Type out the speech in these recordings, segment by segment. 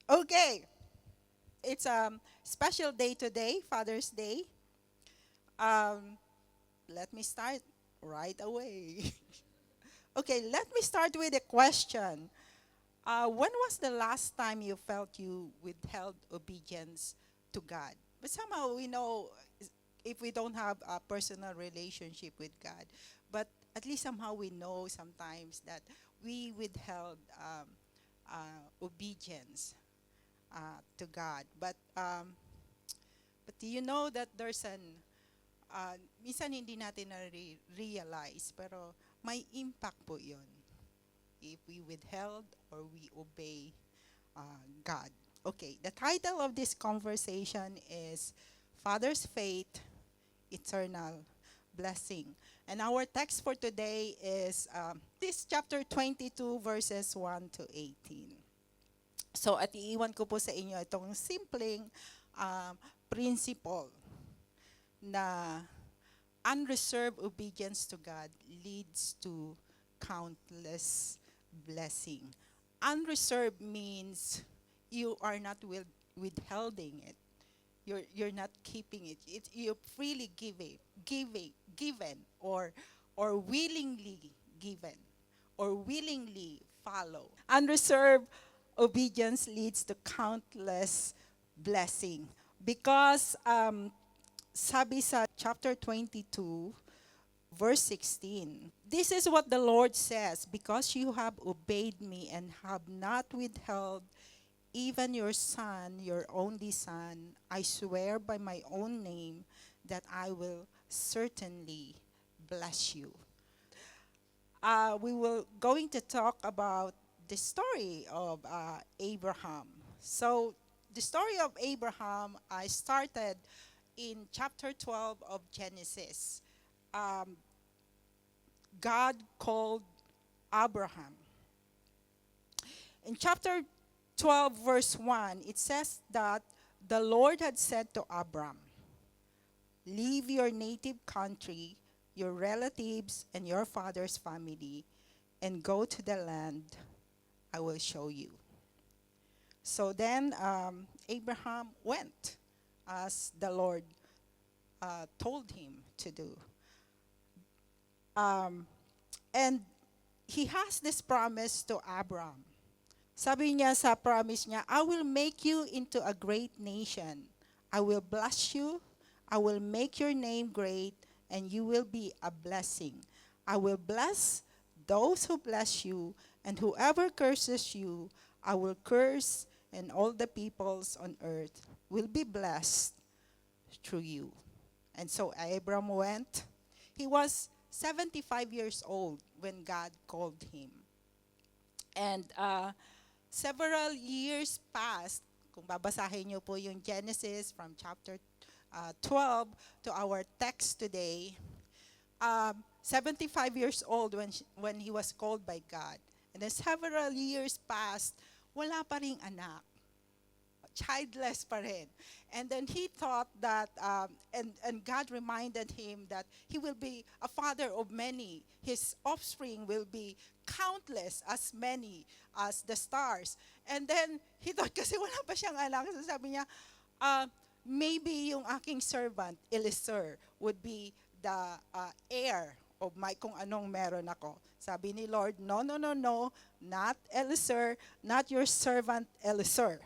Okay, it's a special day today, Father's Day. Um, Let me start right away. Okay, let me start with a question. When was the last time you felt you withheld obedience to God? But somehow we know if we don't have a personal relationship with God, but at least somehow we know sometimes that we withheld obedience to God. But do you know that there's minsan hindi natin na-realize, pero may impact po yun if we withheld or we obey God. Okay, the title of this conversation is Father's Faith, Eternal Blessing. And our text for today is this chapter 22 verses 1 to 18. So at iiwan ko po sa inyo itong simpleng um, principle na unreserved obedience to God leads to countless blessing. Unreserved means you are not withholding it. You're not keeping it. You're freely given, or willingly given, or willingly follow. Unreserved obedience leads to countless blessing because sabi sa chapter 22, verse 16, this is what the Lord says, because you have obeyed me and have not withheld even your son, your only son, I swear by my own name that I will certainly bless you. We will going to talk about the story of Abraham. So the story of Abraham, I started in chapter 12 of Genesis. Um, God called Abraham. In chapter 12, verse 1, it says that the Lord had said to Abram, leave your native country, your relatives, and your father's family, and go to the land I will show you. So then Abraham went as the Lord told him to do. And he has this promise to Abram. Sabi niya sa promise niya, I will make you into a great nation. I will bless you. I will make your name great, and you will be a blessing. I will bless those who bless you, and whoever curses you, I will curse, and all the peoples on earth will be blessed through you. And so Abram went. He was 75 years old when God called him. And several years passed. Kung babasahin niyo po yung Genesis from chapter 12 to our text today, 75 years old when he was called by God. And then several years passed, wala pa ring anak. Childless pa rin. And then he thought that, and God reminded him that he will be a father of many. His offspring will be countless, as many as the stars. And then he thought, kasi wala pa siyang anak, so sabi niya, maybe yung aking servant, Eliezer, would be the heir of my kung anong meron ako. Sabi ni Lord, no, no, no, no, not Eliezer, not your servant Eliezer.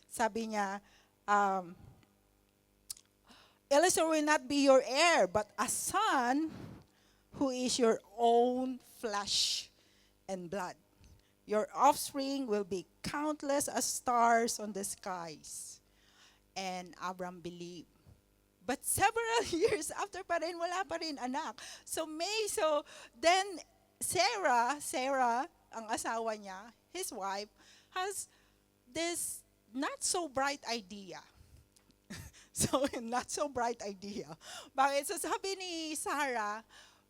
Sabi niya, Eliezer will not be your heir, but a son who is your own flesh and blood. Your offspring will be countless as stars on the skies. And Abram believed. But several years after pa rin, wala pa rin anak. So then Sarah, ang asawa niya, his wife, has this not so bright idea. So, not so bright idea. Bakit? So, sabi ni Sarah,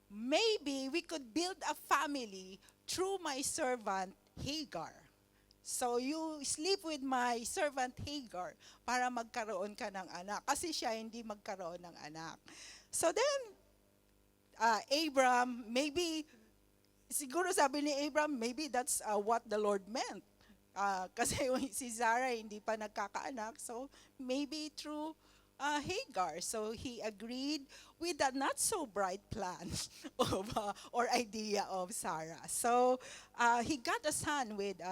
maybe we could build a family through my servant Hagar. So, you sleep with my servant Hagar para magkaroon ka ng anak. Kasi siya hindi magkaroon ng anak. So then, Abram, maybe, siguro sabi ni Abram, maybe that's what the Lord meant. Kasi si Sarah hindi pa nagkakaanak, so maybe through Hagar. So he agreed with a not so bright plan of or idea of Sarah. So he got a son with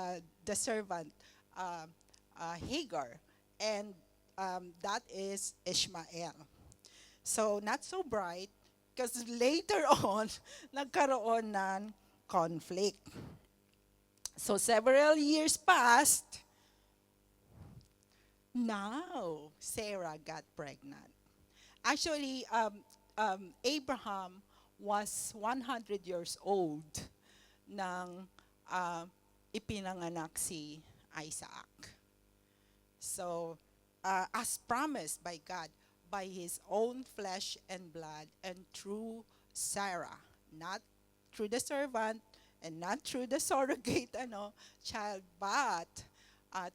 the servant uh, Hagar, and that is Ishmael. So not so bright because later on nagkaroon ng conflict. So several years passed. Now Sarah got pregnant. Actually, Abraham was 100 years old nang ipinanganak si Isaac. So, as promised by God, by his own flesh and blood, and through Sarah, not through the servant, and not through the surrogate child, but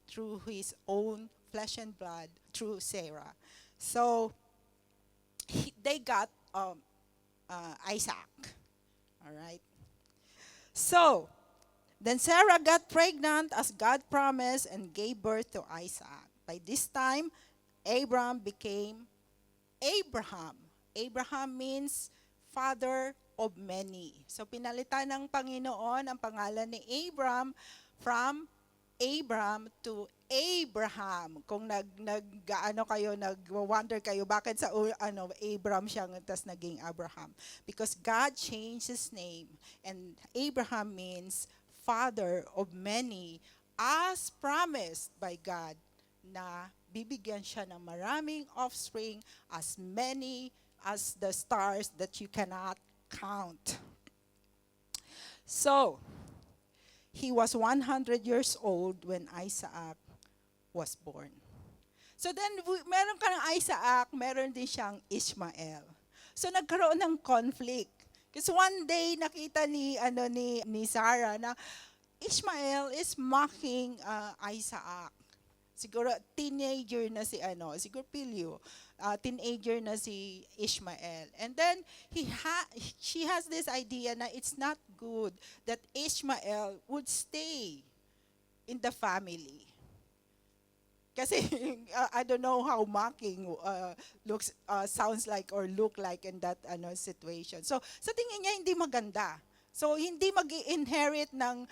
through his own flesh and blood, through Sarah. So, they got Isaac. All right. So, then Sarah got pregnant as God promised and gave birth to Isaac. By this time, Abram became Abraham. Abraham means father of many. So pinalitan ng Panginoon ang pangalan ni Abram from Abram to Abraham. Kung nag-wonder kayo bakit sa Abram siya tas naging Abraham. Because God changed his name, and Abraham means father of many, as promised by God na bibigyan siya ng maraming offspring, as many as the stars that you cannot count. So, he was 100 years old when Isaac was born. So then, meron ka ng Isaac, meron din siyang Ishmael. So nagkaroon ng conflict. Kasi one day, nakita ni Sarah na Ishmael is mocking Isaac. Siguro teenager na siguro Pilyo, teenager na si Ishmael. And then she has this idea na it's not good that Ishmael would stay in the family. Kasi I don't know how mocking sounds like or look like in that situation. So sa tingin niya hindi maganda. So hindi mag-inherit ng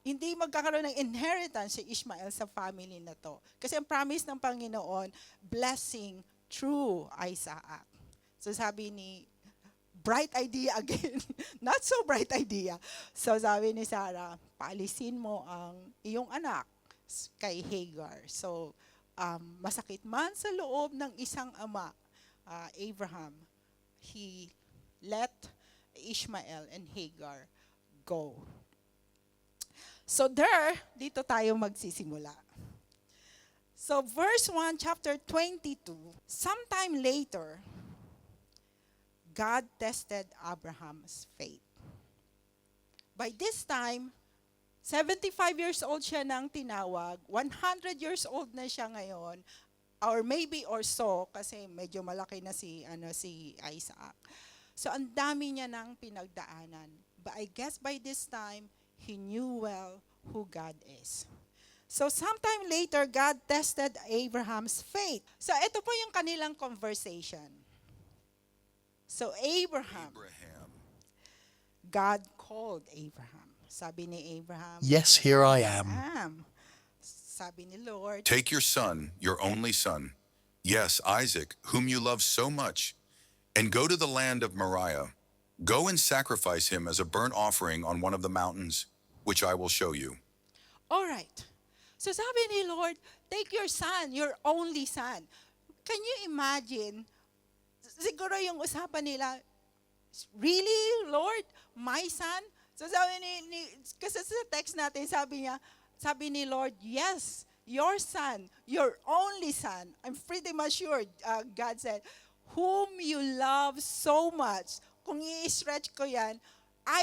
hindi magkakaroon ng inheritance si Ishmael sa family na to. Kasi ang promise ng Panginoon, blessing through Isaac. So sabi ni, bright idea again. Not so bright idea. So sabi ni Sarah, paalisin mo ang iyong anak kay Hagar. So masakit man sa loob ng isang ama, Abraham, he let Ishmael and Hagar go. So dito tayo magsisimula. So verse 1, chapter 22, sometime later, God tested Abraham's faith. By this time, 75 years old siya nang tinawag, 100 years old na siya ngayon, or maybe or so, kasi medyo malaki na si Isaac. So ang dami niya nang pinagdaanan. But I guess by this time, he knew well who God is. So sometime later, God tested Abraham's faith. So ito po yung kanilang conversation. So Abraham, God called Abraham. Sabi ni Abraham, "Yes, here I am." Sabi ni Lord, "Take your son, your only son, yes, Isaac, whom you love so much, and go to the land of Moriah. Go and sacrifice him as a burnt offering on one of the mountains, which I will show you." all right. So sabi ni Lord, take your son, your only son. Can you imagine? Siguro yung usapan nila, really, Lord, my son? So sabi kasi sa text natin, sabi ni Lord, yes, your son, your only son. I'm pretty much sure, God said, whom you love so much. Kung i-stretch ko yan,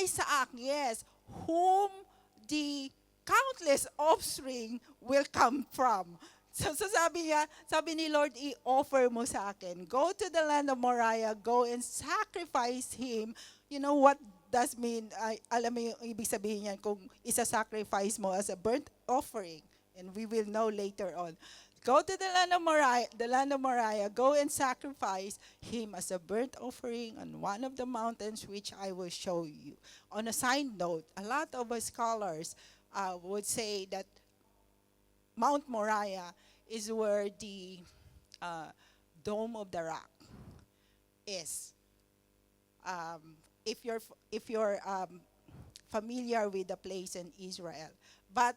Isaac, yes, whom the countless offspring will come from. So sabi ni Lord, i-offer mo sa akin. Go to the land of Moriah, go and sacrifice him. You know what does mean, alam mo yung ibig sabihin yan, kung isa-sacrifice mo as a burnt offering, and we will know later on. Go to the land of Moriah, go and sacrifice him as a burnt offering on one of the mountains which I will show you. On a side note, a lot of scholars would say that Mount Moriah is where the Dome of the Rock is. If you're familiar with the place in Israel, but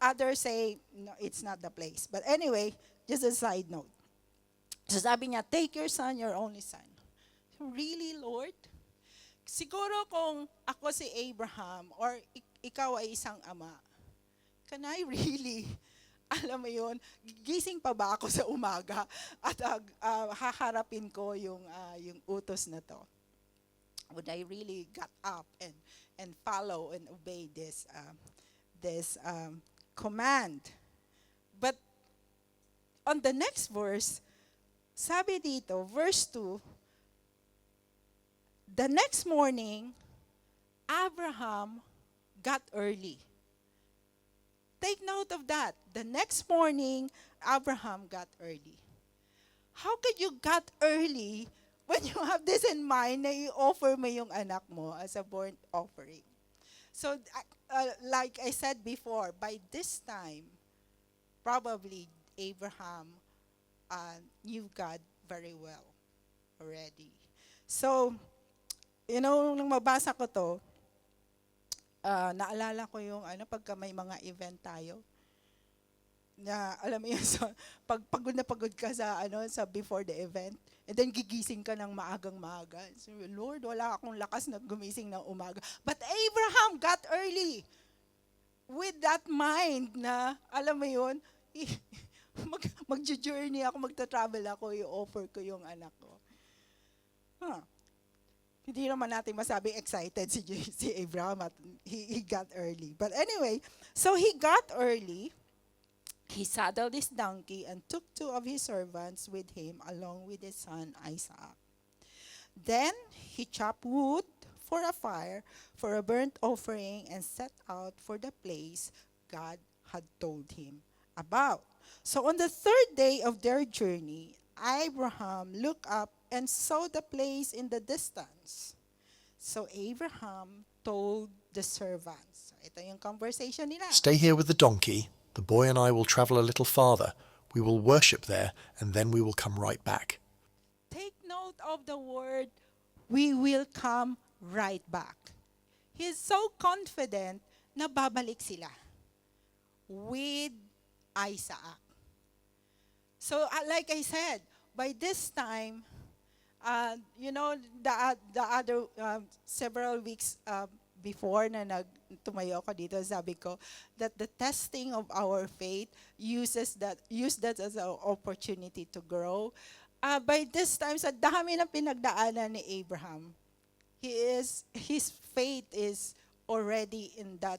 others say no, it's not the place. But anyway, just a side note. So sabi niya, take your son, your only son. Really, Lord? Siguro kung ako si Abraham or ikaw ay isang ama, can I really, alam mo yun, gising pa ba ako sa umaga at haharapin ko yung utos na to? Would I really get up and follow and obey this command? But on the next verse, sabi dito, verse 2, the next morning, Abraham got early. Take note of that. The next morning, Abraham got early. How could you get early when you have this in mind na i-offer mo yung anak mo as a burnt offering? So, like I said before, by this time, probably Abraham knew God very well already. So, nung mabasa ko to, naalala ko yung pagka may mga event tayo, na alam mo yun, so, pagod na pagod ka sa before the event, and then gigising ka ng maagang-maaga. So, Lord, wala akong lakas na gumising ng umaga. But Abraham got early with that mind na, alam mo yun, mag-journey ako, magta-travel ako, i-offer ko yung anak ko. Hindi naman natin masabing excited si Abraham at he got early. But anyway, so he got early. He saddled his donkey and took 2 of his servants with him along with his son Isaac. Then he chopped wood for a fire for a burnt offering and set out for the place God had told him about. So on the 3rd day of their journey, Abraham looked up and saw the place in the distance. So Abraham told the servants. Ito yung conversation nila. Stay here with the donkey. The boy and I will travel a little farther. We will worship there, and then we will come right back. Take note of the word, we will come right back. He's so confident na babalik sila with Isaac. So like I said, by this time, the other several weeks before na tumayo ako dito, sabi ko that the testing of our faith use that as an opportunity to grow. By this time, sa dami ng pinagdaanan ni Abraham, his faith is already in that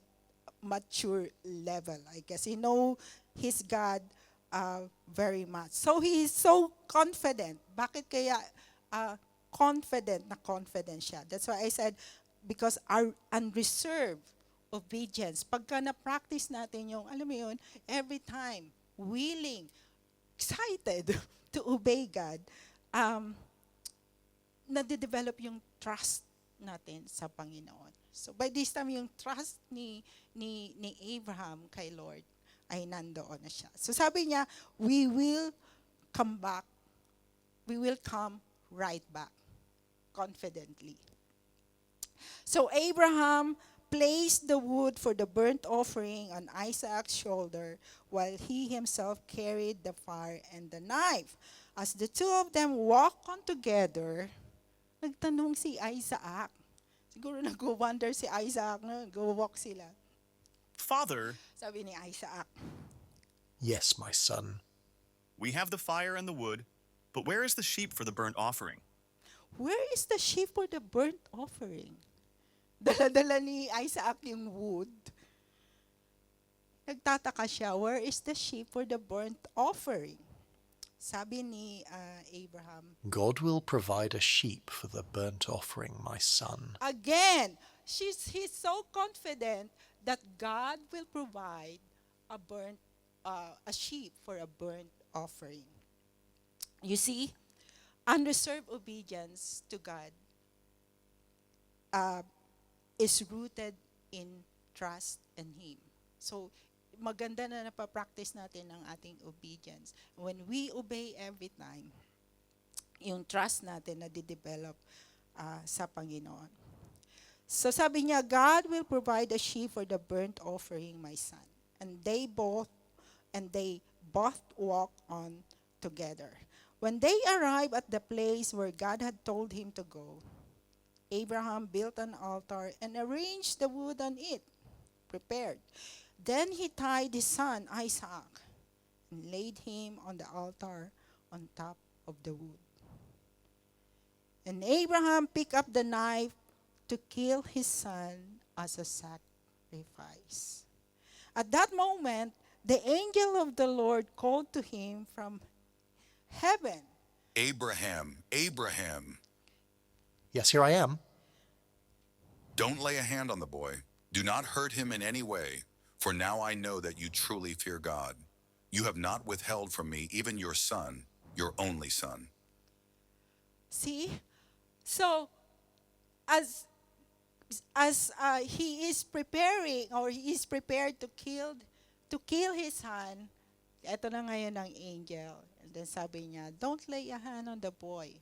mature level. I guess he know his God very much. So he is so confident. Bakit kaya confident siya? That's why I said, because our unreserved obedience, pagka na-practice natin yung, alam mo yun, every time, willing, excited to obey God, nade-develop yung trust natin sa Panginoon. So by this time, yung trust ni Abraham kay Lord ay nandoon na siya. So sabi niya, we will come right back, confidently. So Abraham placed the wood for the burnt offering on Isaac's shoulder while he himself carried the fire and the knife. As the 2 of them walked on together, nagtanong si Isaac. Siguro nag-wonder si Isaac, go-walk sila. Father, Sabi ni Isaac, Yes, my son. we have the fire and the wood, but where is the sheep for the burnt offering? where is the sheep for the burnt offering? Dala-dala ni Isaac yung wood. Nagtataka siya, where is the sheep for the burnt offering? Sabi ni Abraham, God will provide a sheep for the burnt offering, my son. again, he's so confident that God will provide a sheep for a burnt offering. You see, unreserved obedience to God uh, is rooted in trust in Him. So, maganda na napapractice natin ang ating obedience. When we obey every time, yung trust natin na de-develop sa Panginoon. So sabi niya, God will provide a sheep for the burnt offering, my son. And they both walk on together. When they arrived at the place where God had told him to go, Abraham built an altar and arranged the wood on it, prepared. Then he tied his son Isaac and laid him on the altar on top of the wood. And Abraham picked up the knife to kill his son as a sacrifice. At that moment, the angel of the Lord called to him from heaven. Abraham, Abraham, Yes, here I am. don't lay a hand on the boy. Do not hurt him in any way, for now I know that you truly fear God. You have not withheld from me even your son, your only son. See? So, as he is preparing or he is prepared to kill his son, eto na ngayon ang angel. And then sabi niya, don't lay a hand on the boy.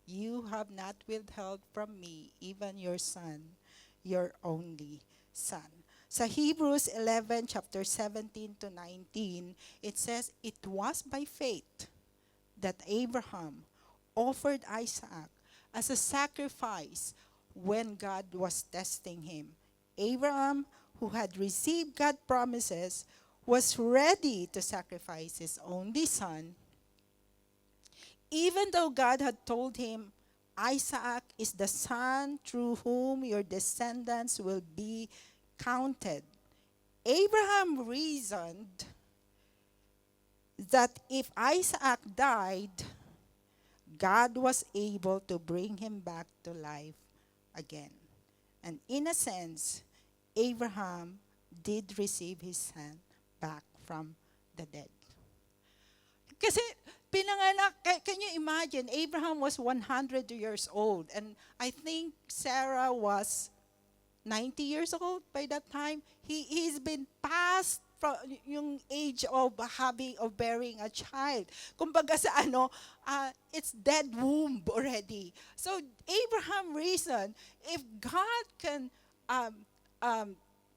You have not withheld from me even your son, your only son. Sa Hebrews 11, chapter 17 to 19, it says, it was by faith that Abraham offered Isaac as a sacrifice when God was testing him. Abraham, who had received God's promises, was ready to sacrifice his only son, even though God had told him, Isaac is the son through whom your descendants will be counted. Abraham reasoned that if Isaac died, God was able to bring him back to life again. And in a sense, Abraham did receive his son back from the dead. Kasi pinanganak, can you imagine, Abraham was 100 years old and I think Sarah was 90 years old by that time. He's been past from yung age of bearing a child. Kumbaga sa it's dead womb already. So Abraham reasoned, if God can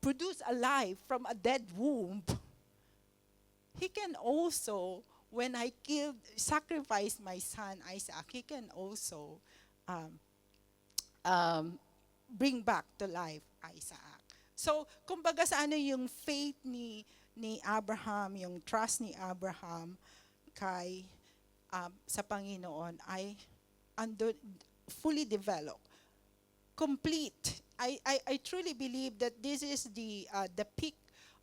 produce a life from a dead womb, He can also, when I sacrifice my son Isaac, He can also bring back to life Isaac. So, kumbaga sa yung faith ni Abraham, yung trust ni Abraham sa Panginoon ay fully developed, complete. I truly believe that this is the peak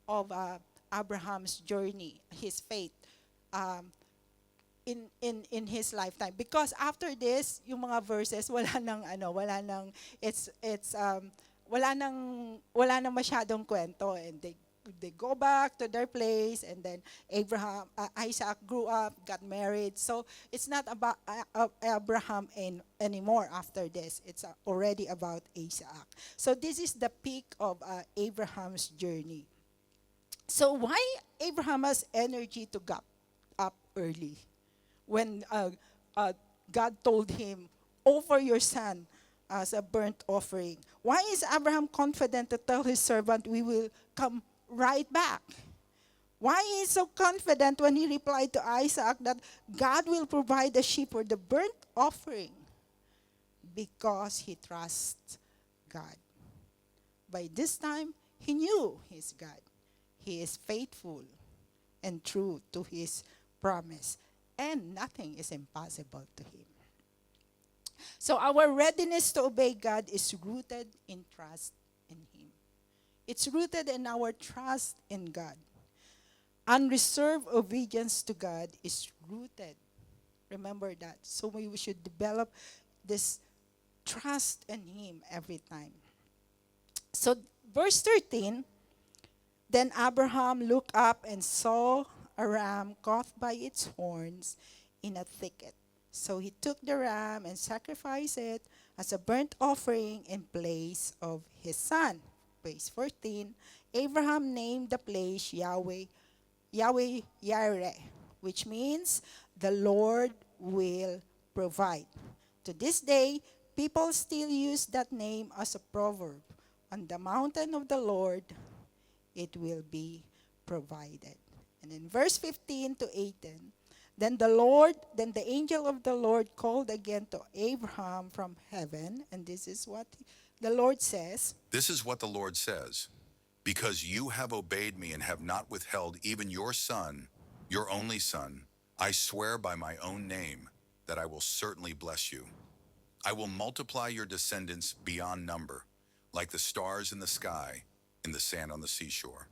of Abraham's journey, his faith in his lifetime. Because after this, yung mga verses wala nang masyadong kwento, and they go back to their place, and then Isaac grew up, got married. So it's not about Abraham anymore after this. It's already about Isaac. So this is the peak of Abraham's journey. So why Abraham has energy to get up early when God told him, offer your son as a burnt offering? Why is Abraham confident to tell his servant, we will come right back? Why is he so confident when he replied to Isaac that God will provide a sheep for the burnt offering? Because he trusts God. By this time, he knew his God. He is faithful and true to his promise, and nothing is impossible to him. So our readiness to obey God is rooted in trust in Him. It's rooted in our trust in God. Unreserved obedience to God is rooted Remember that. So we should develop this trust in Him every time. So, verse 13, then Abraham looked up and saw a ram caught by its horns in a thicket. So he took the ram and sacrificed it as a burnt offering in place of his son. Verse 14, Abraham named the place Yahweh Yireh, which means the Lord will provide. To this day, people still use that name as a proverb. On the mountain of the Lord, it will be provided. And in verse 15 to 18, then the angel of the Lord called again to Abraham from heaven, and this is what the Lord says. This is what the Lord says. Because you have obeyed me and have not withheld even your son, your only son, I swear by my own name that I will certainly bless you. I will multiply your descendants beyond number, like the stars in the sky and the sand on the seashore.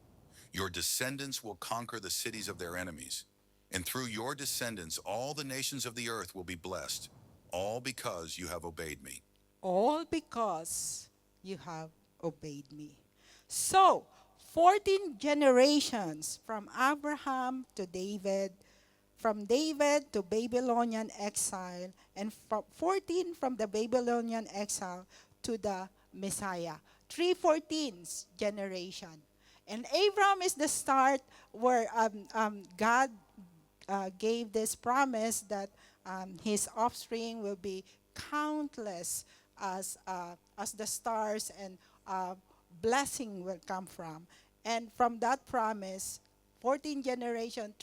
Your descendants will conquer the cities of their enemies, and through your descendants all the nations of the earth will be blessed, all because you have obeyed me. All because you have obeyed me. So, 14 generations from Abraham to David, from David to Babylonian exile, and from 14 from the Babylonian exile to the Messiah. 3/14 generation. And Abraham is the start where God gave this promise that his offspring will be countless as the stars, and blessing will come from. And from that promise, 14 generation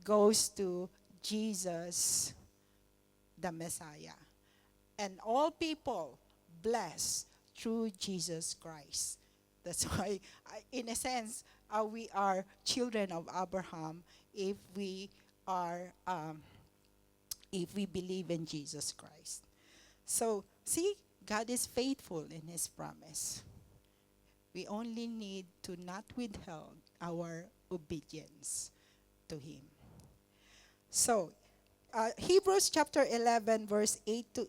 goes to Jesus, the Messiah. And all people blessed through Jesus Christ. That's why, in a sense, we are children of Abraham if we believe in Jesus Christ. So, see, God is faithful in His promise. We only need to not withhold our obedience to Him. So, Hebrews chapter 11, verse 8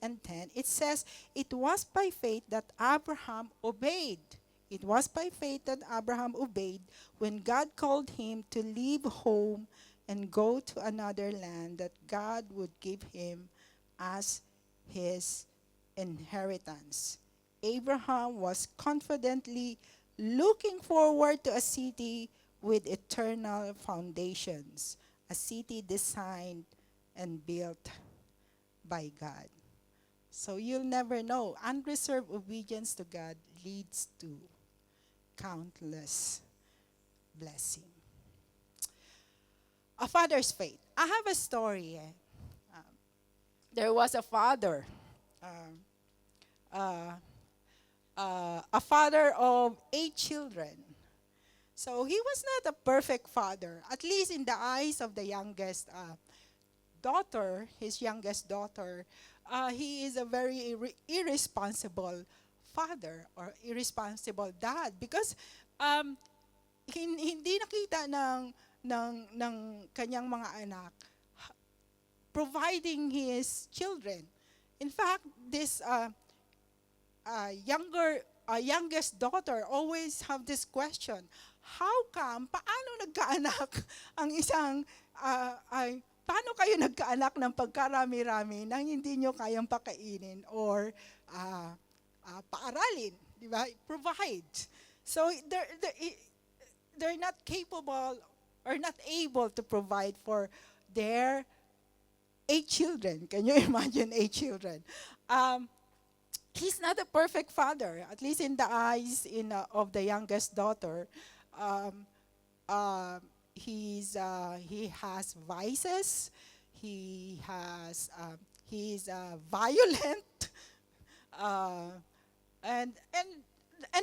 and 10, it says, it was by faith that Abraham obeyed. It was by faith that Abraham obeyed when God called him to leave home and go to another land that God would give him as his inheritance. Abraham was confidently looking forward to a city with eternal foundations, a city designed and built by God. So you'll never know. Unreserved obedience to God leads to countless blessing. A father's faith. I have a story. There was a father, a father of 8 children. So he was not a perfect father, at least in the eyes of the youngest daughter, his youngest daughter. He is a very irresponsible father or irresponsible dad because hindi nakita ng kanyang mga anak providing his children. In fact, this youngest daughter always have this question, how come, paano nagkaanak ang isang, paano kayo nagkaanak ng pagkarami-rami nang hindi nyo kayang pakainin or paaralin, di ba? Provide. So they're not capable or not able to provide for their 8 children. Can you imagine 8 children? He's not a perfect father, at least in the eyes of the youngest daughter. He has vices. He's violent, and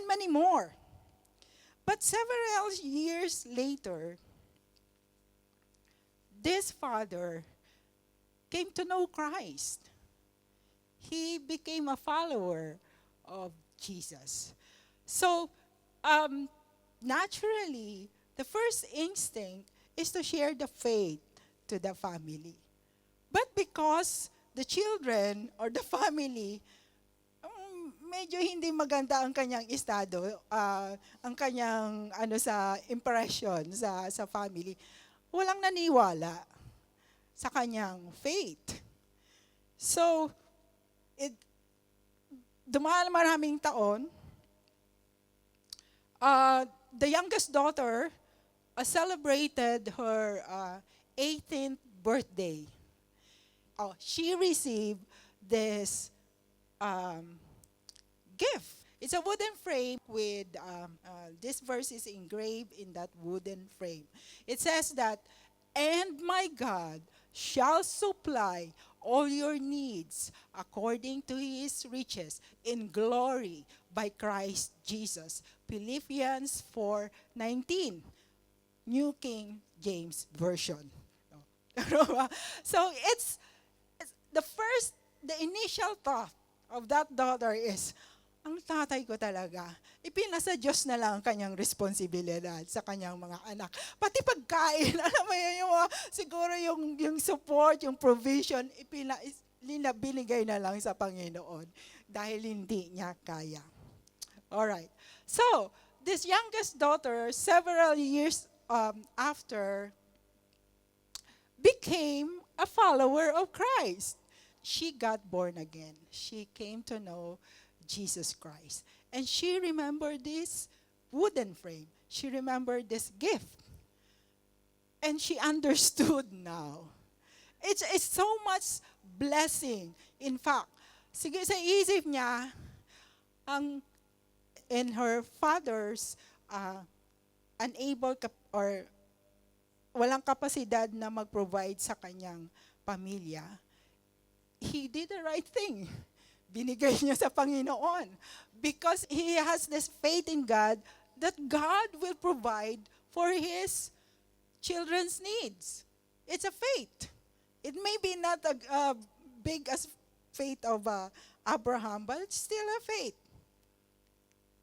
many more. But several years later, this father came to know Christ. He became a follower of Jesus. So, naturally, the first instinct is to share the faith to the family. But because the children or the family, medyo hindi maganda ang kanyang estado, ang kanyang sa impression sa family, walang naniwala sa kanyang faith. So, maraming taon, the youngest daughter celebrated her 18th birthday. She received this gift. It's a wooden frame with this verse is engraved in that wooden frame. It says that, "And my God shall supply all your needs according to his riches in glory by Christ Jesus." Philippians 4:19, New King James Version. So it's the initial thought of that daughter is, ang tatay ko talaga, ipinasa Diyos na lang ang kanyang responsibilidad sa kanyang mga anak. Pati pagkain, alam mo yun, siguro yung support, yung provision, binigay na lang sa Panginoon dahil hindi niya kaya. Alright. So, this youngest daughter, several years after, became a follower of Christ. She got born again. She came to know Jesus Christ. And she remembered this wooden frame. She remembered this gift. And she understood now. It's so much blessing. In fact, sige sa isip niya, in her father's unable or walang kapasidad na mag-provide sa kanyang pamilya, he did the right thing. Binigay niya sa Panginoon. Because he has this faith in God that God will provide for his children's needs. It's a faith. It may be not a big as faith of Abraham, but it's still a faith.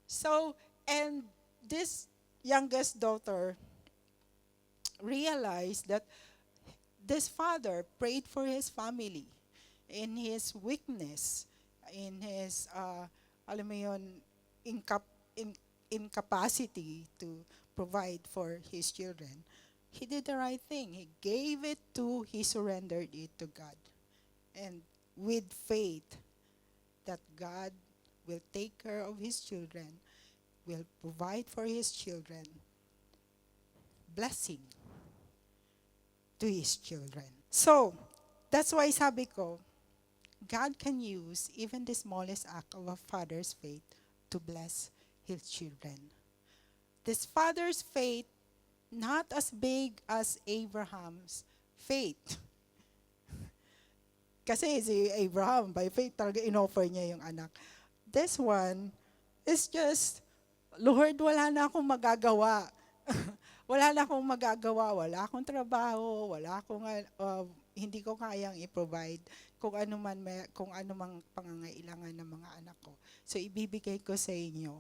So, and this youngest daughter realized that this father prayed for his family in his weakness, in his, alam mo yun, incapacity to provide for his children. He did the right thing. He gave it he surrendered it to God. And with faith that God will take care of his children, will provide for his children, blessing to his children. So, that's why sabi ko, God can use even the smallest act of a father's faith to bless his children. This father's faith, not as big as Abraham's faith. Kasi si Abraham, by faith, talaga in-offer niya yung anak. This one is just, Lord, wala na akong magagawa. Wala na akong magagawa. Wala akong trabaho. Wala akong, hindi ko kayang i-provide kung ano mang pangangailangan ng mga anak ko. So, ibibigay ko sa inyo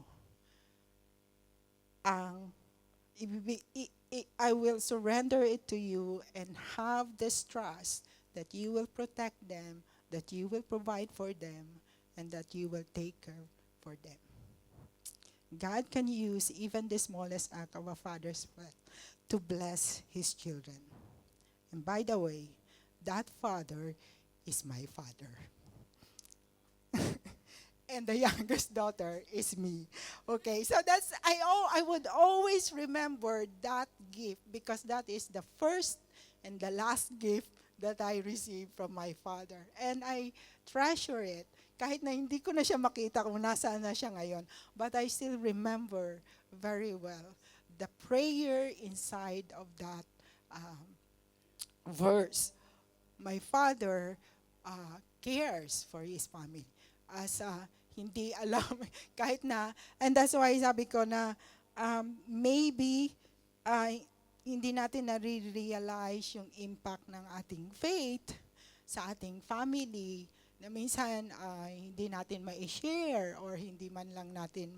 I will surrender it to you and have this trust that you will protect them, that you will provide for them, and that you will take care for them. God can use even the smallest act of a father's faith to bless his children. And by the way, that father is my father. And the youngest daughter is me. Okay, so that's, I would always remember that gift because that is the first and the last gift that I received from my father. And I treasure it. Kahit na hindi ko na siya makita kung nasaan na siya ngayon. But I still remember very well the prayer inside of that verse. My father cares for his family. As hindi alam, kahit na, and that's why sabi ko na maybe hindi natin na-realize yung impact ng ating faith sa ating family na minsan hindi natin ma-share or hindi man lang natin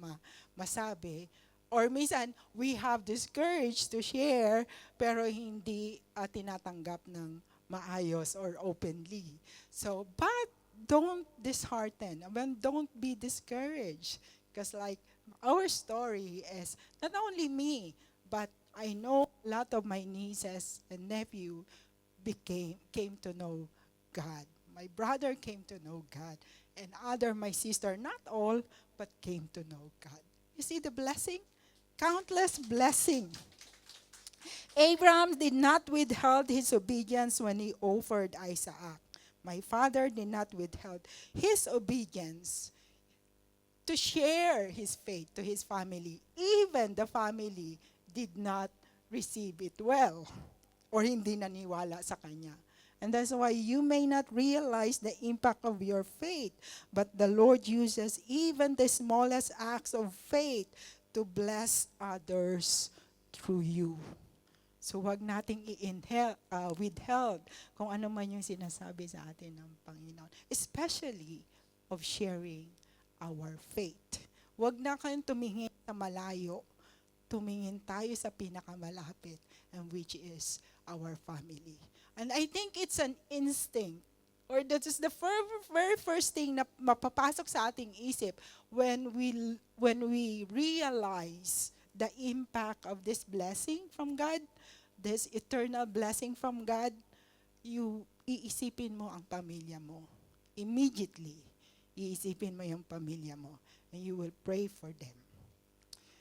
masabi, Or minsan, we have this courage to share, pero hindi tinatanggap ng maayos or openly. So, but don't dishearten. Don't be discouraged. Because like our story is not only me, but I know a lot of my nieces and nephew came to know God. My brother came to know God. And my sister, not all, but came to know God. You see the blessing? Countless blessing. Abraham did not withhold his obedience when he offered Isaac. My father did not withhold his obedience to share his faith to his family. Even the family did not receive it well or hindi naniwala sa kanya. And that's why you may not realize the impact of your faith, but the Lord uses even the smallest acts of faith to bless others through you. So wag nating withheld kung ano man yung sinasabi sa atin ng Panginoon. Especially of sharing our faith. Wag na kayong tumingin sa malayo. Tumingin tayo sa pinakamalapit, and which is our family. And I think it's an instinct, or that is the very first thing na mapapasok sa ating isip when we realize the impact of this blessing from God, this eternal blessing from God. Iisipin mo ang pamilya mo. Immediately, iisipin mo yung pamilya mo, and you will pray for them.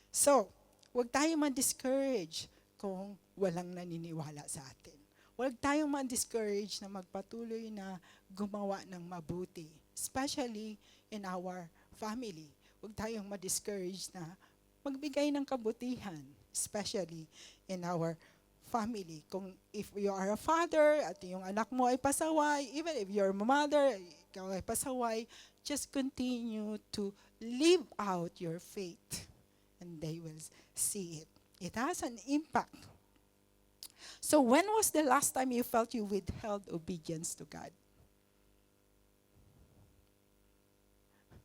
So, huwag tayong ma-discourage kung walang naniniwala sa atin. Huwag tayong ma-discourage na magpatuloy na gumawa ng mabuti, especially in our family. Huwag tayong ma-discourage na magbigay ng kabutihan, especially in our family. Kung if you are a father at yung anak mo ay pasaway, even if you're a mother, ikaw ay pasaway, just continue to live out your faith, and they will see it. It has an impact. So when was the last time you felt you withheld obedience to God?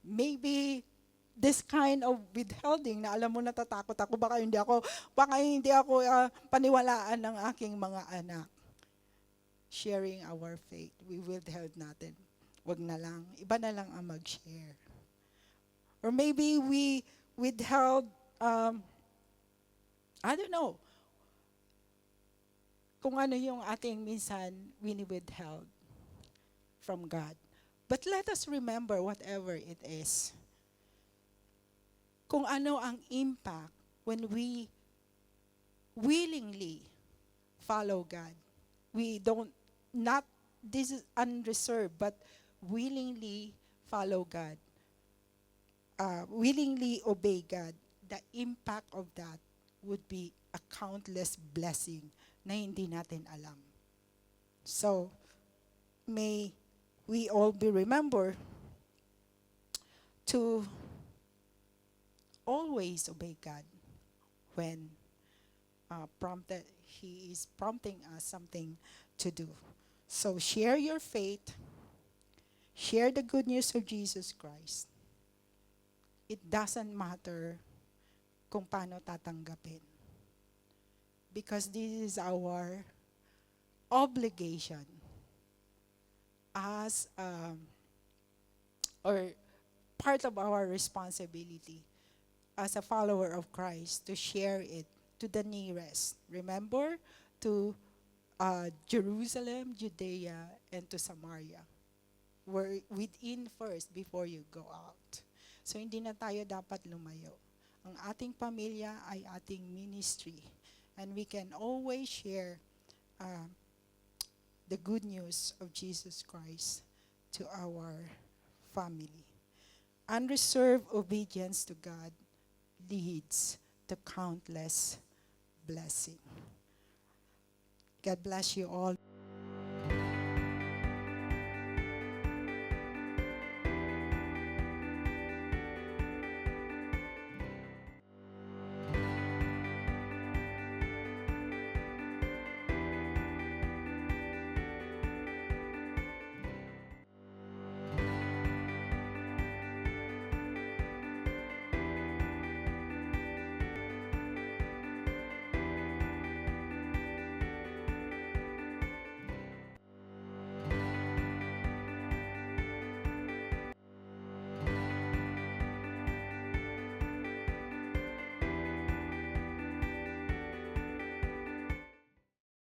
Maybe this kind of withholding na alam mo natatakot ako, baka hindi ako paniwalaan ng aking mga anak. Sharing our faith, we withheld natin. Wag na lang, iba na lang ang mag-share. Or maybe we withheld, I don't know, kung ano yung ating minsan withheld from God. But let us remember whatever it is. Kung ano ang impact when we willingly follow God. We don't, not, this is unreserved, but willingly follow God. Willingly obey God. The impact of that would be a countless blessing na hindi natin alam. So, may we all be remember to always obey God when He is prompting us something to do. So, share your faith. Share the good news of Jesus Christ. It doesn't matter kung paano tatanggapin. Because this is our obligation as or part of our responsibility as a follower of Christ to share it to the nearest. Remember, to Jerusalem, Judea, and to Samaria. We're within first before you go out. So hindi na tayo dapat lumayo. Ang ating pamilya ay ating ministry. And we can always share the good news of Jesus Christ to our family. Unreserved obedience to God leads to countless blessing. God bless you all.